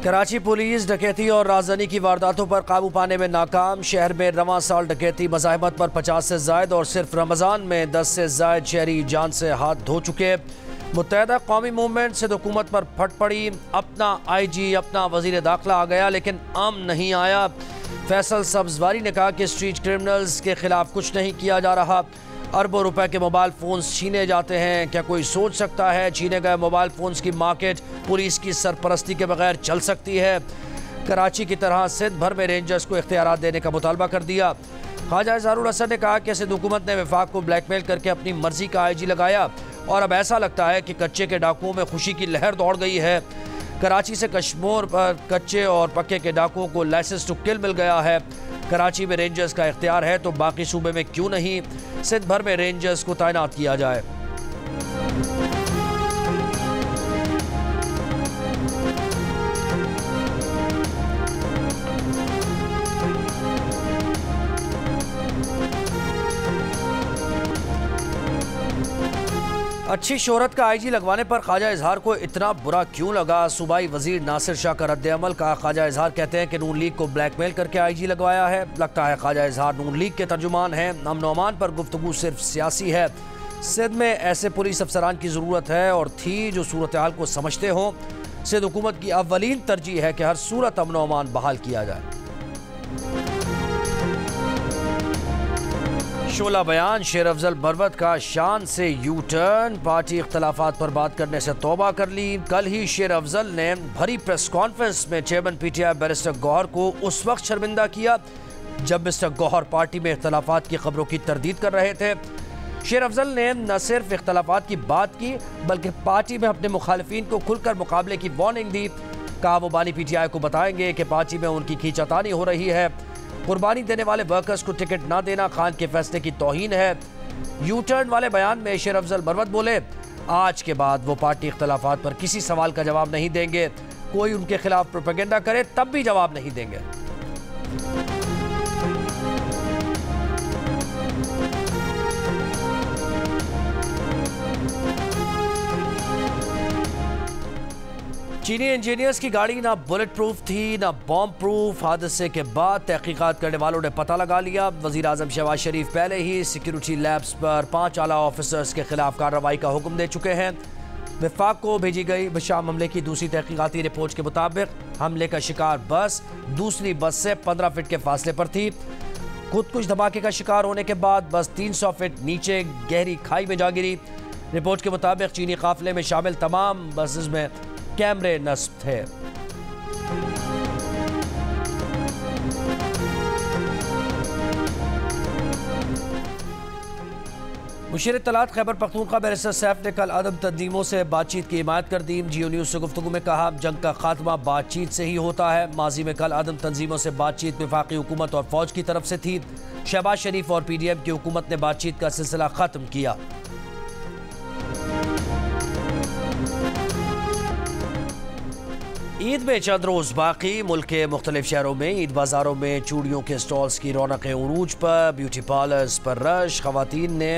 Karachi police डकैती और राजधानी की वारदातों पर काबू पाने में नाकाम। शहर में रवां साल डकैती मज़ाहमत पर 50 से ज़ायद और सिर्फ रमज़ान में 10 से ज़ायद शहरी जान से हाथ धो चुके। मुत्तहदा कौमी मूवमेंट से हुकूमत पर फट पड़ी। अपना IG अपना वज़ीर दाखिला आ गया लेकिन अमन नहीं आया। फैसल सब्जवारी ने कहा कि स्ट्रीट क्रिमिनल्स के खिलाफ कुछ नहीं किया जा रहा। अरबों रुपए के मोबाइल फ़ोन्स छीने जाते हैं। क्या कोई सोच सकता है छीने गए मोबाइल फ़ोन्स की मार्केट पुलिस की सरपरस्ती के बगैर चल सकती है? कराची की तरह सिंध भर में रेंजर्स को इख्तियारात देने का मुतालबा कर दिया। ख्वाजा इज़हारुल हसन ने कहा कि सिंध हुकूमत ने वफाक को ब्लैकमेल करके अपनी मर्जी का IG लगाया और अब ऐसा लगता है कि कच्चे के डाकुओं में खुशी की लहर दौड़ गई है। कराची से कश्मीर पर कच्चे और पक्के के डाकुओं को लाइसेंस टू किल मिल गया है। कराची में रेंजर्स का इख्तियार है तो बाकी सूबे में क्यों नहीं? सिंध भर में रेंजर्स को तैनात किया जाए। अच्छी शोहरत का IG लगवाने पर ख्वाजा इजहार को इतना बुरा क्यों लगा? सूबाई वजीर नासिर शाह का रद्द-ए-अमल का। ख्वाजा इजहार कहते हैं कि नून लीग को ब्लैकमेल करके IG लगवाया है। लगता है ख्वाजा इजहार नून लीग के तर्जुमान हैं। अमन और अमान पर गुफ्तगू सिर्फ सियासी है। सिंध में ऐसे पुलिस अफसरान की ज़रूरत है और थी जो सूरत हाल को समझते हों। सिंध हुकूमत की अव्वलीन तरजीह है कि हर सूरत अमन और अमान बहाल किया जाए। शोला बयान शेर अफजल मरवत का शान से यू टर्न। पार्टी इख्तलाफात पर बात करने से तौबा कर ली। कल ही शेर अफजल ने भरी प्रेस कॉन्फ्रेंस में चेयरमैन PTI बैरिस्टर गौहर को उस वक्त शर्मिंदा किया जब मिस्टर गौहर पार्टी में इख्तलाफात की खबरों की तरदीद कर रहे थे। शेर अफजल ने न सिर्फ इख्तलाफात की बात की बल्कि पार्टी में अपने मुखालिफिन को खुलकर मुकाबले की वार्निंग दी। कहा वो बानी PTI को बताएंगे कि पार्टी में उनकी खींचातानी हो रही है। कुर्बानी देने वाले वर्कर्स को टिकट ना देना खान के फैसले की तौहीन है। यू टर्न वाले बयान में शेर अफजल मरवत बोले, आज के बाद वो पार्टी इख्तलाफात पर किसी सवाल का जवाब नहीं देंगे। कोई उनके खिलाफ प्रोपेगेंडा करे तब भी जवाब नहीं देंगे। चीनी इंजीनियर्स की गाड़ी ना बुलेट प्रूफ थी ना बॉम्ब प्रूफ। हादसे के बाद तहकीकात करने वालों ने पता लगा लिया। वज़ीर आज़म शहबाज शरीफ पहले ही सिक्योरिटी लैब्स पर 5 आला ऑफिसर्स के खिलाफ कार्रवाई का हुक्म दे चुके हैं। वफाक को भेजी गई शाम हमले की दूसरी तहकीकाती रिपोर्ट के मुताबिक हमले का शिकार बस दूसरी बस से 15 फीट के फासले पर थी। खुद कुछ धमाके का शिकार होने के बाद बस 300 फीट नीचे गहरी खाई में जा गिरी। रिपोर्ट के मुताबिक चीनी काफिले में शामिल तमाम बसेस में कैमरे नस्ब थे। मुशीर इत्तलात खैबर पख्तूनख्वा बैरिस्टर सैफ ने कल अदम तंजीमों से बातचीत की हिमायत कर दी। जियो न्यूज़ से गुफ्तगू में कहा, जंग का खात्मा बातचीत से ही होता है। माजी में कल अदम तंजीमों से बातचीत वफाकी हुकूमत और फौज की तरफ से थी। शहबाज शरीफ और PDM की हुकूमत ने बातचीत का सिलसिला खत्म किया। ईद में चंद रोज बाकी। मुल्क के मुख्तलिफ शहरों में ईद बाजारों में चूड़ियों के स्टॉल्स की रौनकें उरूज पर। ब्यूटी पार्लर्स पर रश। खवातीन ने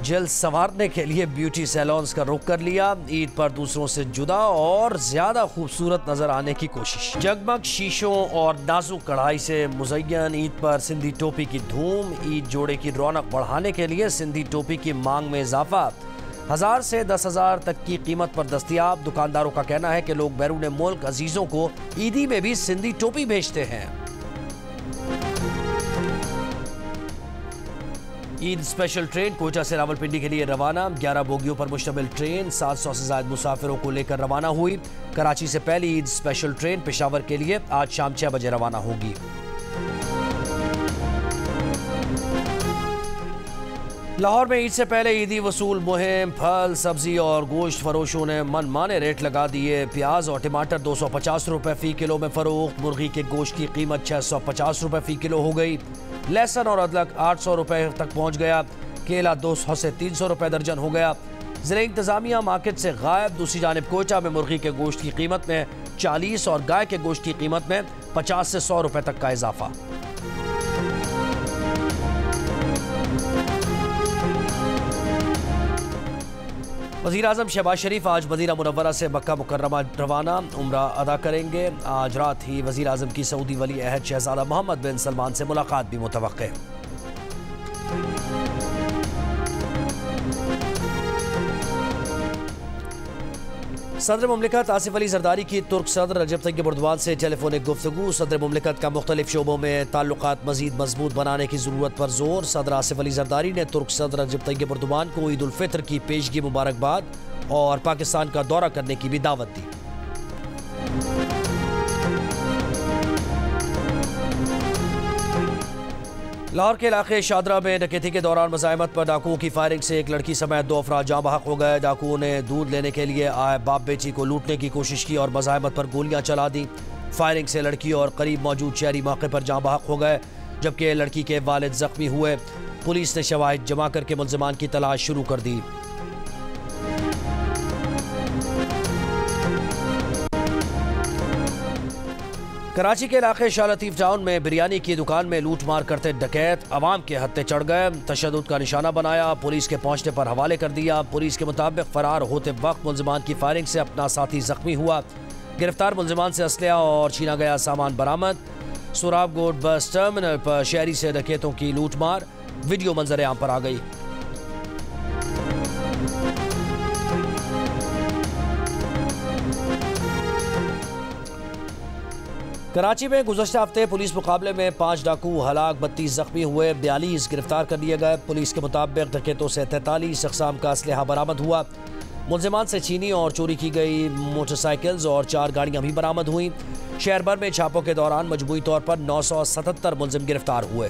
जल्द संवारने के लिए ब्यूटी सैलून्स का रुख कर लिया। ईद पर दूसरों से जुदा और ज्यादा खूबसूरत नजर आने की कोशिश। जगमग शीशों और नाजुक कढ़ाई से मुज़य्यन ईद पर सिंधी टोपी की धूम। ईद जोड़े की रौनक बढ़ाने के लिए सिंधी टोपी की मांग में इजाफा। 1000 से 10,000 तक की कीमत पर दस्तयाब। दुकानदारों का कहना है कि लोग बैरून मुल्क अजीजों को ईदी में भी सिंधी टोपी भेजते हैं। ईद स्पेशल ट्रेन कोयटा से रावलपिंडी के लिए रवाना। 11 बोगियों पर मुश्तमिल ट्रेन 700 से ज्यादा मुसाफिरों को लेकर रवाना हुई। कराची से पहली ईद स्पेशल ट्रेन पेशावर के लिए आज शाम 6 बजे रवाना होगी। लाहौर में ईद से पहले ईदी वसूल मुहिम। फल सब्जी और गोश्त फरोशों ने मनमाने रेट लगा दिए। प्याज और टमाटर 250 रुपए फी किलो में फरोख्त। मुर्गी के गोश्त की कीमत 650 रुपए फी किलो हो गई। लहसुन और अदरक 800 रुपए तक पहुंच गया। केला 200 से 300 रुपए दर्जन हो गया। ज़िले इंतजामिया मार्केट से गायब। दूसरी जानिब कोयटा में मुर्गी के गोश्त की कीमत में 40 और गाय के गोश्त की कीमत में 50 से 100 रुपए तक का इजाफा। वज़ीर-ए-आज़म शहबाज शरीफ आज मदीना मुनव्वरा से मक्का मुकर्रमा रवाना उम्रा अदा करेंगे। आज रात ही वज़ीर-ए-आज़म की सऊदी वली अहद शहज़ादा मोहम्मद बिन सलमान से मुलाकात भी मुतवक्के। सदर मुमलिकत आसिफ अली जरदारी की तुर्क सदर रजब तैयब एर्दोगान से टेलीफोनिक गुफ्तगू। सदर मुमलिकत का मुख्तलिफ शोबों में ताल्लुकात मजीद मजबूत बनाने की ज़रूरत पर जोर। सदर आसिफ अली जरदारी ने तुर्क सदर रजब तैयब एर्दोगान को ईद उल फितर की पेशगी मुबारकबाद और पाकिस्तान का दौरा करने की भी दावत दी। लाहौर के इलाके शादरा में डकैती के दौरान मज़ाहमत पर डाकुओं की फायरिंग से एक लड़की समेत 2 अफराद जाँ बहक हो गए। डाकुओं ने दूध लेने के लिए आए बाप बेटी को लूटने की कोशिश की और मज़ाहमत पर गोलियां चला दी। फायरिंग से लड़की और करीब मौजूद शहरी मौके पर जाँ बहक हो गए, जबकि लड़की के वालिद जख्मी हुए। पुलिस ने शवाहिद जमा करके मुल्ज़िमान की तलाश शुरू कर दी। कराची के इलाके शाह लतीफ टाउन में बिरयानी की दुकान में लूट मार करते डकैत अवाम के हत्थे चढ़ गए, तशद्दुद का निशाना बनाया, पुलिस के पहुंचने पर हवाले कर दिया। पुलिस के मुताबिक फरार होते वक्त मुल्ज़िमान की फायरिंग से अपना साथी जख्मी हुआ। गिरफ्तार मुल्ज़िमान से असलहा और छीना गया सामान बरामद। सुराबगोट बस टर्मिनल पर शहरी से डकैतों की लूट मार वीडियो मंजर आम पर आ गई। कराची में गुज़श्ता हफ्ते पुलिस मुकाबले में 5 डाकू हलाक, 32 जख्मी हुए, 42 गिरफ्तार कर लिए गए। पुलिस के मुताबिक डकैतों से 43 अक़साम का असलहा बरामद हुआ। मुल्ज़िमान से छीनी और चोरी की गई मोटरसाइकिल्स और 4 गाड़ियां भी बरामद हुई। शहर भर में छापों के दौरान मजमूई तौर पर 977 मुल्ज़िम गिरफ्तार हुए।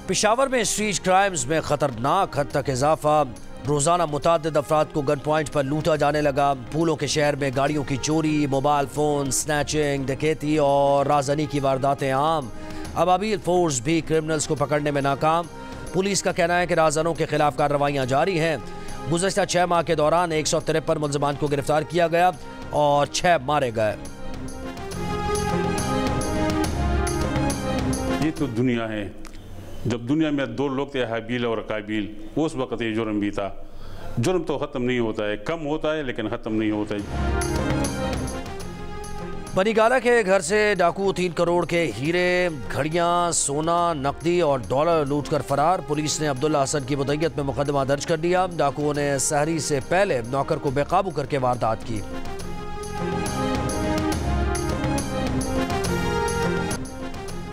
पेशावर में स्ट्रीट क्राइम्स में खतरनाक हद तक इजाफा। रोजाना मुतादिद अफराद को गन पॉइंट पर लूटा जाने लगा। फूलों के शहर में गाड़ियों की चोरी, मोबाइल फोन, स्नैचिंग, डकैती और राजनी की वारदातें आम। अबाबिल फोर्स भी क्रिमिनल्स को पकड़ने में नाकाम। पुलिस का कहना है कि राजनों के खिलाफ कार्रवाइयां जारी हैं। गुज़श्ता 6 माह के दौरान 153 मुल्ज़िमान को गिरफ्तार किया गया और 6 मारे गए। ये तो दुनिया है। जब दुनिया में 2 लोग थे, हाबील और काबील, उस वक्त ये जुर्म भी था। जुर्म तो ख़त्म नहीं होता है, कम होता है लेकिन ख़त्म नहीं होता है। बनीगाला के घर से डाकू 3 करोड़ के हीरे, घड़ियां, सोना, नकदी और डॉलर लूट कर फरार। पुलिस ने अब्दुल्ला हसन की मुद्दत में मुकदमा दर्ज कर दिया। डाकुओं ने सहरी से पहले नौकर को बेकाबू करके वारदात की।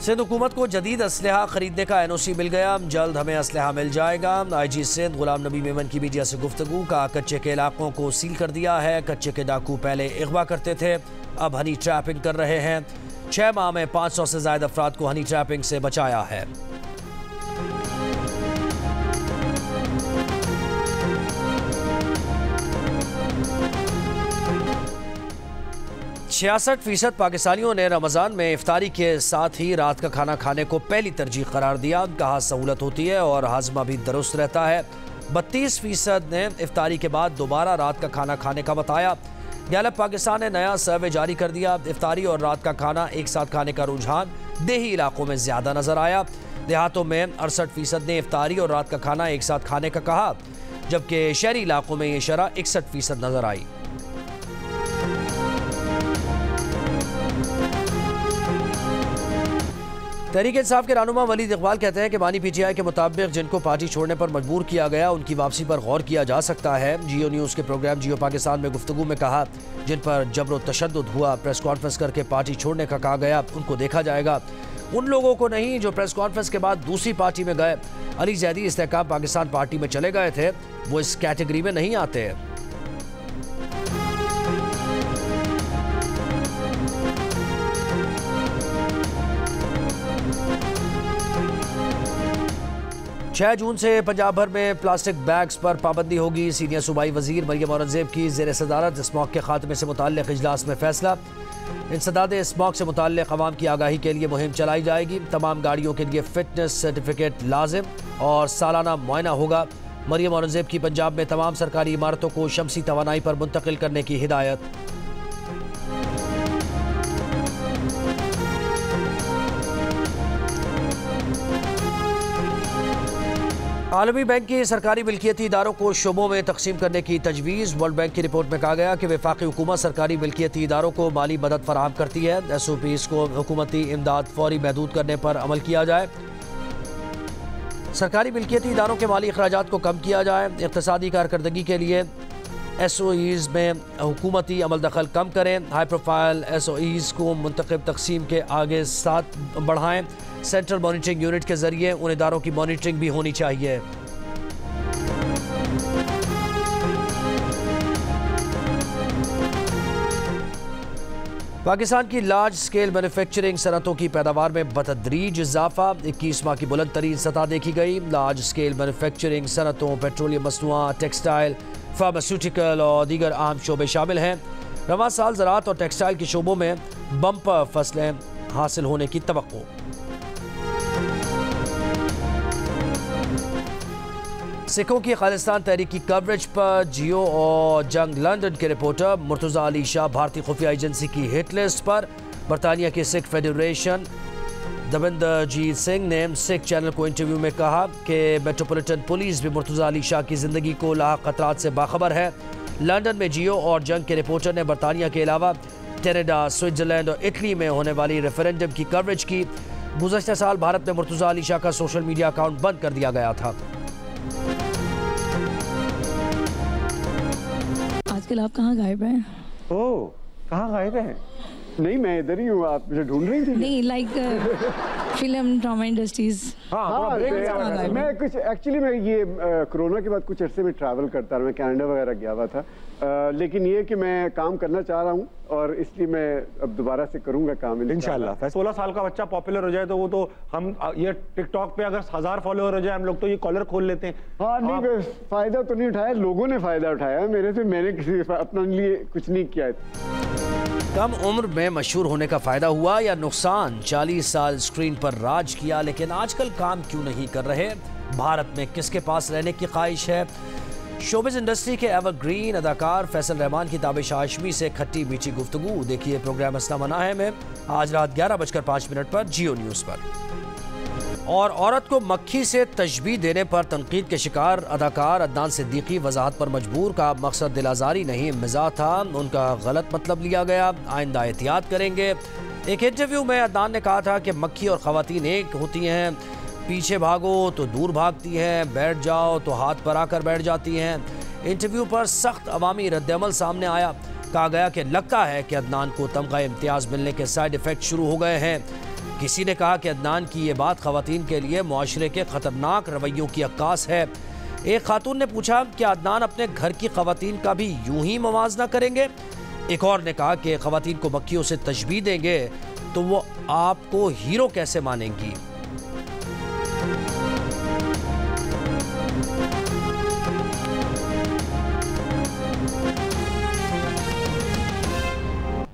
सिंध हुकूमत को जदीद असलहा खरीदने का NOC मिल गया। जल्द हमें असलहा मिल जाएगा। IG सिंध गुलाम नबी मेमन की मीडिया से गुफ्तगू। कहा कच्चे के इलाकों को सील कर दिया है। कच्चे के डाकू पहले अगवा करते थे, अब हनी ट्रैपिंग कर रहे हैं। 6 माह में 500 से ज्यादा अफराद को हनी ट्रैपिंग से बचाया है। %66 पाकिस्तानियों ने रमज़ान में इफ्तारी के साथ ही रात का खाना खाने को पहली तरजीह करार दिया। कहा सहूलत होती है और हाजमा भी दुरुस्त रहता है। 32% ने इफ्तारी के बाद दोबारा रात का खाना खाने का बताया। गैलप पाकिस्तान ने नया सर्वे जारी कर दिया। इफ्तारी और रात का खाना एक साथ खाने का रुझान देही इलाकों में ज्यादा नजर आया। देहातों में 68% ने इफ्तारी और रात का खाना एक साथ खाने का कहा, जबकि शहरी इलाकों में यह शरह 61% नजर आई। तहरीक इंसाफ के रहनुमा वलीद इकबाल कहते हैं कि बानी PTI के मुताबिक जिनको पार्टी छोड़ने पर मजबूर किया गया उनकी वापसी पर गौर किया जा सकता है। जियो न्यूज़ के प्रोग्राम जियो पाकिस्तान में गुफ्तगू में कहा, जिन पर जबर तशद्दुद हुआ, प्रेस कॉन्फ्रेंस करके पार्टी छोड़ने का कहा गया, उनको देखा जाएगा। उन लोगों को नहीं जो प्रेस कॉन्फ्रेंस के बाद दूसरी पार्टी में गए। अली जैदी इस्तेहकाम पाकिस्तान पार्टी में चले गए थे, वो इस कैटेगरी में नहीं आते। छह जून से पंजाब भर में प्लास्टिक बैग्स पर पाबंदी होगी। सीनियर सूबाई वजीर मरियम औरंगजेब की ज़ेर सदारत स्मॉग के खात्मे से मुताल्लिक़ इजलास में फैसला। इंसदाद स्मॉग से मुताल्लिक़ अवाम की आगाही के लिए मुहिम चलाई जाएगी। तमाम गाड़ियों के लिए फिटनेस सर्टिफिकेट लाजिम और सालाना मुआयना होगा। मरियम औरंगजेब की पंजाब में तमाम सरकारी इमारतों को शमसी तवानाई पर मुंतकिल करने की हिदायत। आलमी बैंक की सरकारी मिल्कियती इदारों को शोबों में तकसीम करने की तजवीज़। वर्ल्ड बैंक की रिपोर्ट में कहा गया कि वफाकी हुकूमत सरकारी मिल्कियती इदारों को माली मदद फराहम करती है। SOPs को हुकूमती इमदाद फौरी महदूद करने पर अमल किया जाए। सरकारी मिल्कियती इदारों के माली अखराजात को कम किया जाए। इक़्तिसादी कारकर्दगी के लिए SOEs में हुकूमती अमल दखल कम करें। हाई प्रोफाइल SOEs को मुंतखब तकसीम के आगे साथ बढ़ाएं। सेंट्रल मॉनिटरिंग यूनिट के जरिए उन इदारों की मॉनिटरिंग भी होनी चाहिए। पाकिस्तान की लार्ज स्केल मैन्युफैक्चरिंग सनतों की पैदावार में बतदरीज इजाफा। 21 माह की बुलंद तरीन सतह देखी गई। लार्ज स्केल मैन्युफैक्चरिंग सनतों पेट्रोलियम मसनूआत, टेक्सटाइल, फार्मास्यूटिकल और दीगर अहम शोबे शामिल हैं। रवां साल ज़राअत और टेक्सटाइल के शोबों में बम्पर फसलें हासिल होने की तवक्को। सिखों की खालिस्तान तहरीक की कवरेज पर जियो और जंग लंदन के रिपोर्टर मुर्तज़ा अली शाह भारतीय खुफिया एजेंसी की हिट लिस्ट पर। बरतानिया के सिख फेडरेशन दविंदरजीत सिंह ने सिख चैनल को इंटरव्यू में कहा कि मेट्रोपॉलिटन पुलिस भी मुर्तज़ा अली शाह की ज़िंदगी को लाहक खतरात से बाखबर है। लंदन में जियो और जंग के रिपोर्टर ने बरतानिया के अलावा कनाडा, स्विट्ज़रलैंड और इटली में होने वाली रेफरेंडम की कवरेज की। गुज़श्ता साल भारत में मुर्तज़ा अली शाह का सोशल मीडिया अकाउंट बंद कर दिया गया था। आजकल आप कहाँ गायब हैं? ओह, कहाँ गायब हैं? नहीं, मैं इधर ही हूँ। आप मुझे ढूंढ रही थी? नहीं, लाइक फिल्म ड्रामा इंडस्ट्रीज। हाँ, मैं कुछ एक्चुअली मैं ये कोरोना के बाद कुछ अरसे में ट्रैवल करता रहा। मैं कनाडा वगैरह गया हुआ था, लेकिन ये कि मैं काम करना चाह रहा हूँ और इसलिए मैं अब दोबारा से करूँगा काम इंशाल्लाह। 16 साल का बच्चा पॉपुलर हो जाए तो वो तो हम ये टिकटॉक पे अगर 1000 फॉलोअर हो जाए हम लोग तो ये कॉलर खोल लेते हैं। हाँ, नहीं फायदा तो नहीं उठाया, लोगों ने फायदा उठाया मेरे से। मैंने किसी अपने लिए कुछ नहीं किया है। कम उम्र में मशहूर होने का फायदा हुआ या नुकसान? 40 साल स्क्रीन पर राज किया, लेकिन आजकल काम क्यों नहीं कर रहे? भारत में किसके पास रहने की ख्वाहिश है? शोबिज़ इंडस्ट्री के एवरग्रीन अदाकार फैसल रहमान की ताबिश हाशमी से खट्टी मीठी गुफ्तगू। देखिए प्रोग्राम हस्ना मना है में आज रात 11:05 पर जियो न्यूज़ पर। और औरत को मक्खी से तशबीह देने पर तनकीद के शिकार अदाकार अदनान सिद्दीकी वजाहत पर मजबूर। का मकसद दिलाजारी नहीं मिजाज था, उनका गलत मतलब लिया गया, आइंदा एहतियात करेंगे। एक इंटरव्यू में अदनान ने कहा था कि मक्खी और ख़वातीन एक होती हैं, पीछे भागो तो दूर भागती हैं, बैठ जाओ तो हाथ पर आकर बैठ जाती हैं। इंटरव्यू पर सख्त अवामी रद्दअमल सामने आया। कहा गया कि लगता है कि अदनान को तमगा इम्तियाज़ मिलने के साइड इफ़ेक्ट शुरू हो गए हैं। किसी ने कहा कि अदनान की ये बात ख़वातीन के लिए मुआशरे के ख़तरनाक रवैयों की अक्कास है। एक खातून ने पूछा कि अदनान अपने घर की ख़वातीन का भी यूं ही मुवाजना करेंगे? एक और ने कहा कि ख़वातीन को मक्खियों से तशबीह देंगे तो वो आपको हीरो कैसे मानेंगी?